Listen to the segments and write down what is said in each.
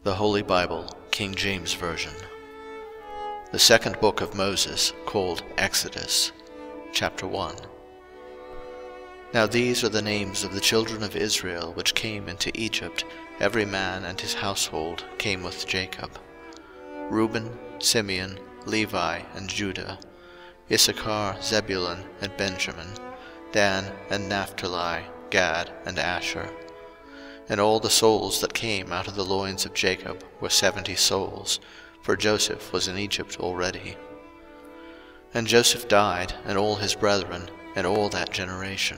The Holy Bible, King James Version. The second book of Moses, called Exodus, chapter 1. Now these are the names of the children of Israel which came into Egypt. Every man and his household came with Jacob: Reuben, Simeon, Levi, and Judah; Issachar, Zebulun, and Benjamin; Dan and Naphtali, Gad, and Asher. And all the souls that came out of the loins of Jacob were 70 souls, for Joseph was in Egypt already. And Joseph died, and all his brethren, and all that generation.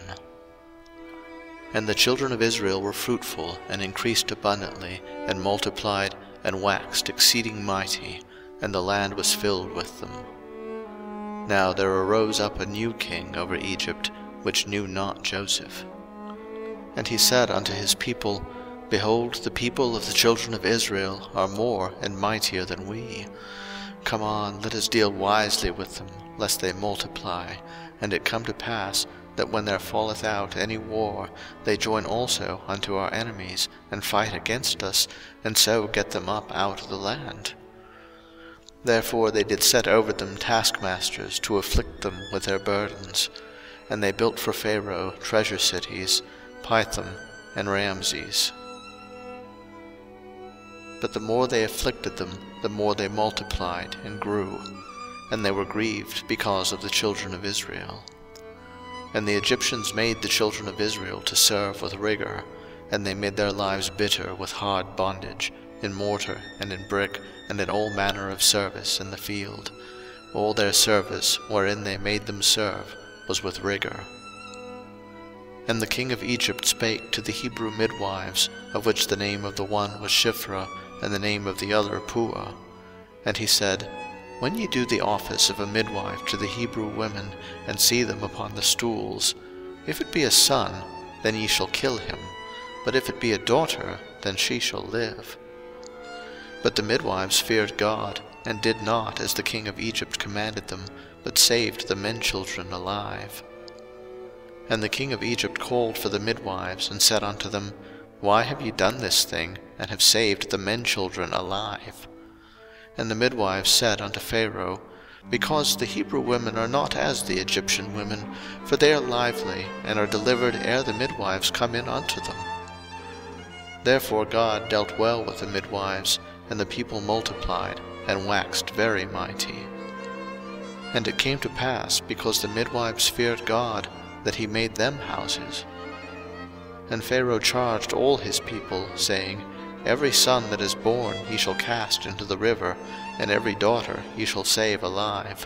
And the children of Israel were fruitful, and increased abundantly, and multiplied, and waxed exceeding mighty, and the land was filled with them. Now there arose up a new king over Egypt, which knew not Joseph. And he said unto his people, Behold, the people of the children of Israel are more and mightier than we. Come on, let us deal wisely with them, lest they multiply. And it come to pass, that when there falleth out any war, they join also unto our enemies, and fight against us, and so get them up out of the land. Therefore they did set over them taskmasters to afflict them with their burdens. And they built for Pharaoh treasure cities, Pithom, and Ramses. But the more they afflicted them, the more they multiplied and grew, and they were grieved because of the children of Israel. And the Egyptians made the children of Israel to serve with rigor, and they made their lives bitter with hard bondage, in mortar, and in brick, and in all manner of service in the field. All their service, wherein they made them serve, was with rigor. And the king of Egypt spake to the Hebrew midwives, of which the name of the one was Shiphrah, and the name of the other Puah. And he said, When ye do the office of a midwife to the Hebrew women, and see them upon the stools, if it be a son, then ye shall kill him; but if it be a daughter, then she shall live. But the midwives feared God, and did not as the king of Egypt commanded them, but saved the men-children alive. And the king of Egypt called for the midwives, and said unto them, Why have ye done this thing, and have saved the men-children alive? And the midwives said unto Pharaoh, Because the Hebrew women are not as the Egyptian women, for they are lively, and are delivered ere the midwives come in unto them. Therefore God dealt well with the midwives, and the people multiplied, and waxed very mighty. And it came to pass, because the midwives feared God, that he made them houses. And Pharaoh charged all his people, saying, Every son that is born ye shall cast into the river, and every daughter ye shall save alive.